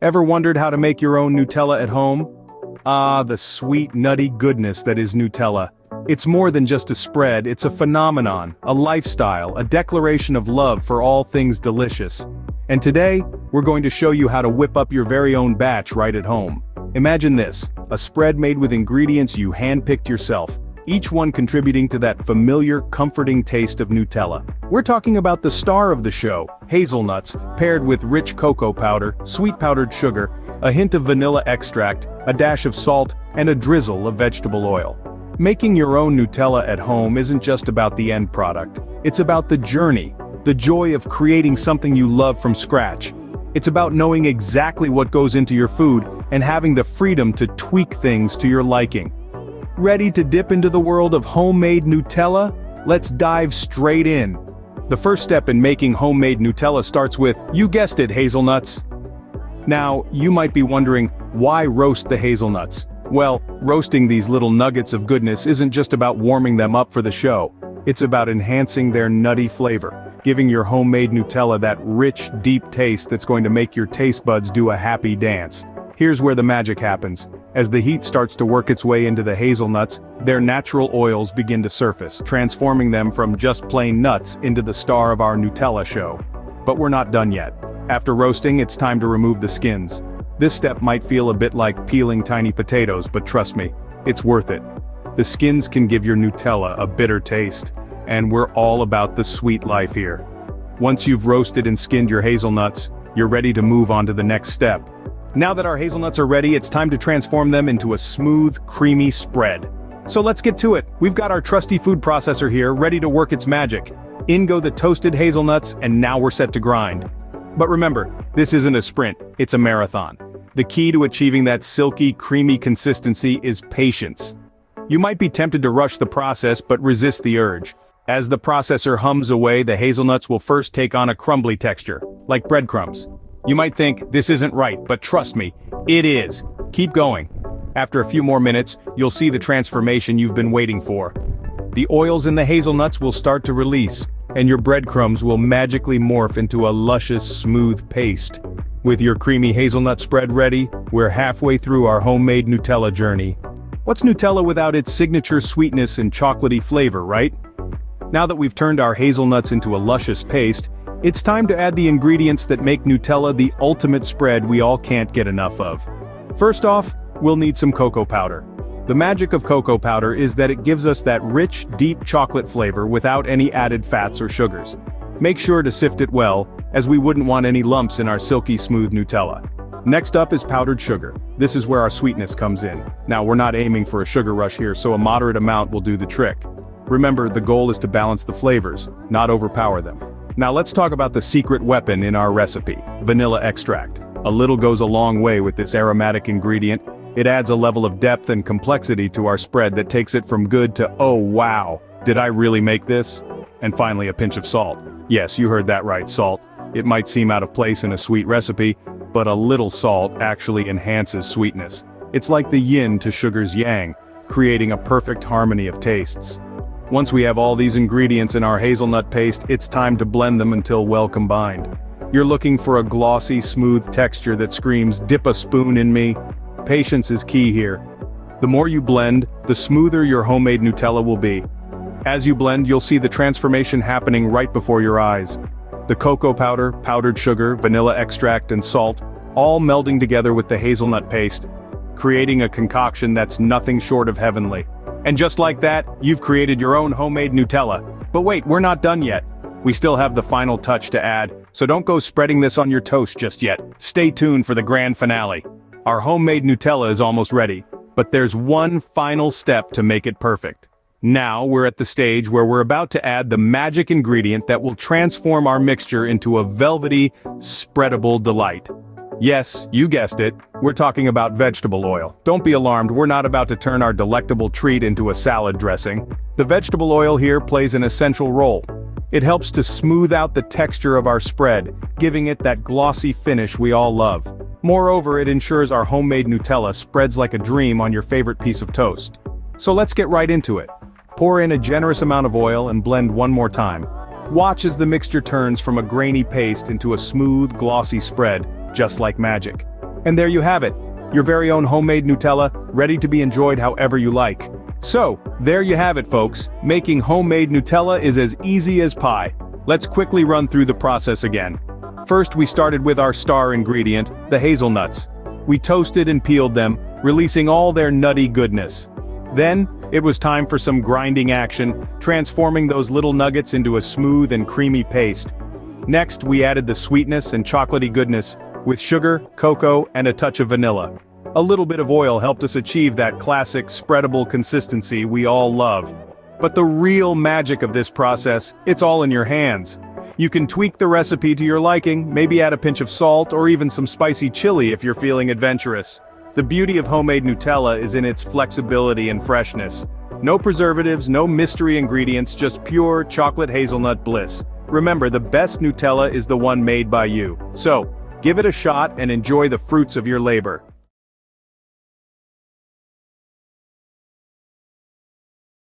Ever wondered how to make your own Nutella at home? Ah, the sweet, nutty goodness that is Nutella. It's more than just a spread, it's a phenomenon, a lifestyle, a declaration of love for all things delicious. And today, we're going to show you how to whip up your very own batch right at home. Imagine this, a spread made with ingredients you handpicked yourself, each one contributing to that familiar, comforting taste of Nutella. We're talking about the star of the show, hazelnuts, paired with rich cocoa powder, sweet powdered sugar, a hint of vanilla extract, a dash of salt, and a drizzle of vegetable oil. Making your own Nutella at home isn't just about the end product. It's about the journey, the joy of creating something you love from scratch. It's about knowing exactly what goes into your food and having the freedom to tweak things to your liking. Ready to dip into the world of homemade Nutella? Let's dive straight in. The first step in making homemade Nutella starts with, you guessed it, hazelnuts. Now, you might be wondering, why roast the hazelnuts? Well, roasting these little nuggets of goodness isn't just about warming them up for the show. It's about enhancing their nutty flavor, giving your homemade Nutella that rich, deep taste that's going to make your taste buds do a happy dance. Here's where the magic happens. As the heat starts to work its way into the hazelnuts, their natural oils begin to surface, transforming them from just plain nuts into the star of our Nutella show. But we're not done yet. After roasting, it's time to remove the skins. This step might feel a bit like peeling tiny potatoes, but trust me, it's worth it. The skins can give your Nutella a bitter taste, and we're all about the sweet life here. Once you've roasted and skinned your hazelnuts, you're ready to move on to the next step. Now that our hazelnuts are ready, it's time to transform them into a smooth, creamy spread. So let's get to it. We've got our trusty food processor here, ready to work its magic. In go the toasted hazelnuts, and now we're set to grind. But remember, this isn't a sprint, it's a marathon. The key to achieving that silky, creamy consistency is patience. You might be tempted to rush the process, but resist the urge. As the processor hums away, the hazelnuts will first take on a crumbly texture, like breadcrumbs. You might think, this isn't right, but trust me, it is. Keep going. After a few more minutes, you'll see the transformation you've been waiting for. The oils in the hazelnuts will start to release, and your breadcrumbs will magically morph into a luscious, smooth paste. With your creamy hazelnut spread ready, we're halfway through our homemade Nutella journey. What's Nutella without its signature sweetness and chocolatey flavor, right? Now that we've turned our hazelnuts into a luscious paste, it's time to add the ingredients that make Nutella the ultimate spread we all can't get enough of. First off, we'll need some cocoa powder. The magic of cocoa powder is that it gives us that rich, deep chocolate flavor without any added fats or sugars. Make sure to sift it well, as we wouldn't want any lumps in our silky smooth Nutella. Next up is powdered sugar. This is where our sweetness comes in. Now, we're not aiming for a sugar rush here, so a moderate amount will do the trick. Remember, the goal is to balance the flavors, not overpower them. Now let's talk about the secret weapon in our recipe, vanilla extract. A little goes a long way with this aromatic ingredient. It adds a level of depth and complexity to our spread that takes it from good to, oh wow, did I really make this? And finally, a pinch of salt. Yes, you heard that right, salt. It might seem out of place in a sweet recipe, but a little salt actually enhances sweetness. It's like the yin to sugar's yang, creating a perfect harmony of tastes. Once we have all these ingredients in our hazelnut paste, it's time to blend them until well combined. You're looking for a glossy, smooth texture that screams, "Dip a spoon in me." Patience is key here. The more you blend, the smoother your homemade Nutella will be. As you blend, you'll see the transformation happening right before your eyes. The cocoa powder, powdered sugar, vanilla extract, and salt, all melding together with the hazelnut paste, creating a concoction that's nothing short of heavenly. And just like that, you've created your own homemade Nutella. But wait, we're not done yet. We still have the final touch to add, so don't go spreading this on your toast just yet. Stay tuned for the grand finale. Our homemade Nutella is almost ready, but there's one final step to make it perfect. Now we're at the stage where we're about to add the magic ingredient that will transform our mixture into a velvety, spreadable delight. Yes, you guessed it, we're talking about vegetable oil. Don't be alarmed, we're not about to turn our delectable treat into a salad dressing. The vegetable oil here plays an essential role. It helps to smooth out the texture of our spread, giving it that glossy finish we all love. Moreover, it ensures our homemade Nutella spreads like a dream on your favorite piece of toast. So let's get right into it. Pour in a generous amount of oil and blend one more time. Watch as the mixture turns from a grainy paste into a smooth, glossy spread, just like magic. And there you have it, your very own homemade Nutella, ready to be enjoyed however you like. So, there you have it folks, making homemade Nutella is as easy as pie. Let's quickly run through the process again. First we started with our star ingredient, the hazelnuts. We toasted and peeled them, releasing all their nutty goodness. Then, it was time for some grinding action, transforming those little nuggets into a smooth and creamy paste. Next we added the sweetness and chocolatey goodness, with sugar, cocoa, and a touch of vanilla. A little bit of oil helped us achieve that classic spreadable consistency we all love. But the real magic of this process, it's all in your hands. You can tweak the recipe to your liking, maybe add a pinch of salt or even some spicy chili if you're feeling adventurous. The beauty of homemade Nutella is in its flexibility and freshness. No preservatives, no mystery ingredients, just pure chocolate hazelnut bliss. Remember, the best Nutella is the one made by you. So, give it a shot and enjoy the fruits of your labor.